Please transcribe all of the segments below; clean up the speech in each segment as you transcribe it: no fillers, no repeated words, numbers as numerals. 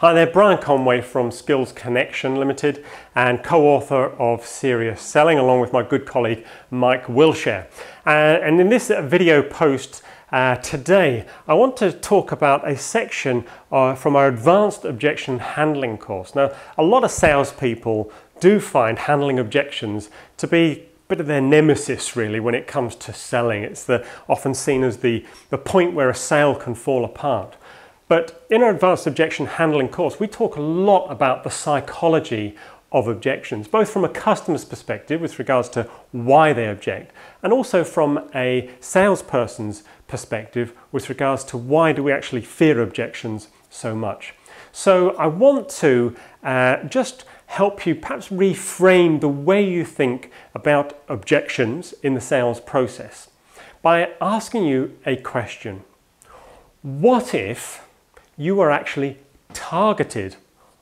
Hi there, Brian Conway from Skills Connection Limited and co-author of Serious Selling, along with my good colleague Mike Wilshire. And in this video post today, I want to talk about a section from our Advanced Objection Handling course. Now, a lot of salespeople do find handling objections to be a bit of their nemesis, really, when it comes to selling. It's often seen as the point where a sale can fall apart. But in our Advanced Objection Handling course, we talk a lot about the psychology of objections, both from a customer's perspective with regards to why they object, and also from a salesperson's perspective with regards to why do we actually fear objections so much. So I want to just help you perhaps reframe the way you think about objections in the sales process by asking you a question. What if you are actually targeted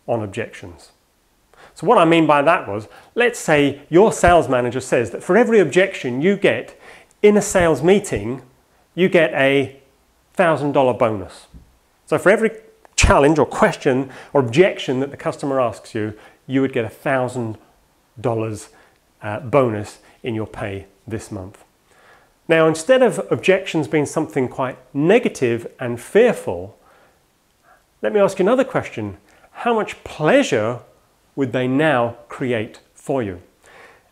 on objections? So what I mean by that was, let's say your sales manager says that for every objection you get in a sales meeting, you get a $1,000 bonus. So for every challenge or question or objection that the customer asks you, you would get a $1,000 bonus in your pay this month. Now, instead of objections being something quite negative and fearful, let me ask you another question. How much pleasure would they now create for you?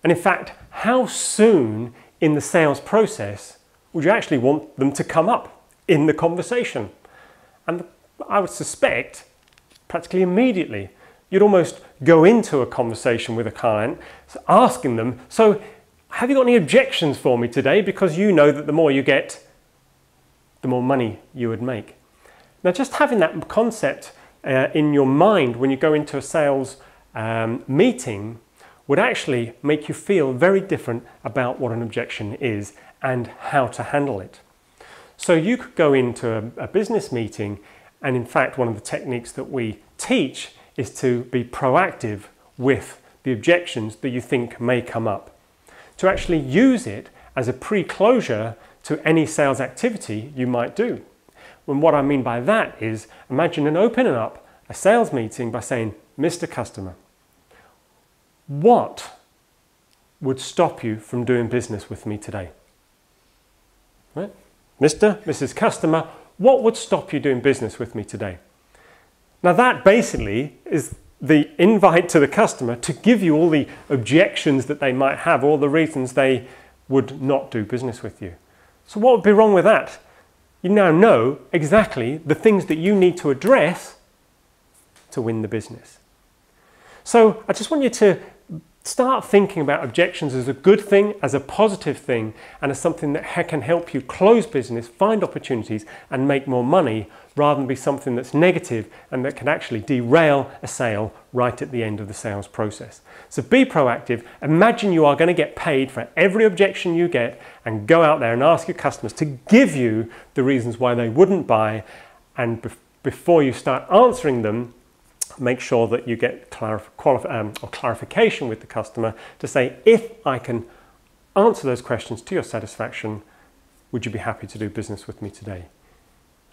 And in fact, how soon in the sales process would you actually want them to come up in the conversation? And I would suspect practically immediately. You'd almost go into a conversation with a client asking them, so have you got any objections for me today? Because you know that the more you get, the more money you would make. Now, just having that concept in your mind when you go into a sales meeting would actually make you feel very different about what an objection is and how to handle it. So you could go into a business meeting, and in fact, one of the techniques that we teach is to be proactive with the objections that you think may come up, to actually use it as a pre-closure to any sales activity you might do. And what I mean by that is, imagine opening up a sales meeting by saying, Mr. Customer, what would stop you from doing business with me today? Right? Mrs. Customer, what would stop you doing business with me today? Now that basically is the invite to the customer to give you all the objections that they might have, all the reasons they would not do business with you. So what would be wrong with that? You now know exactly the things that you need to address to win the business. So I just want you to start thinking about objections as a good thing, as a positive thing, and as something that can help you close business, find opportunities, and make more money, rather than be something that's negative and that can actually derail a sale right at the end of the sales process. So be proactive. Imagine you are going to get paid for every objection you get, and go out there and ask your customers to give you the reasons why they wouldn't buy. And before you start answering them, make sure that you get clarification with the customer to say, if I can answer those questions to your satisfaction, would you be happy to do business with me today?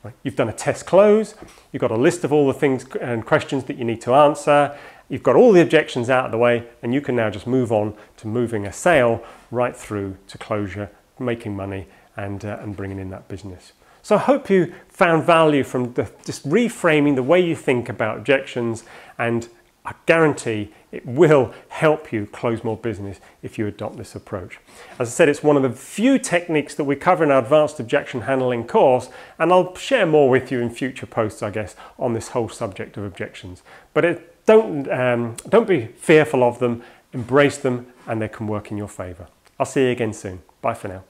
Right. You've done a test close, you've got a list of all the things and questions that you need to answer, you've got all the objections out of the way, and you can now just move on to moving a sale right through to closure, making money and bringing in that business. So I hope you found value from just reframing the way you think about objections, and I guarantee it will help you close more business if you adopt this approach. As I said, it's one of the few techniques that we cover in our Advanced Objection Handling course, and I'll share more with you in future posts, I guess, on this whole subject of objections. But don't be fearful of them, embrace them, and they can work in your favour. I'll see you again soon. Bye for now.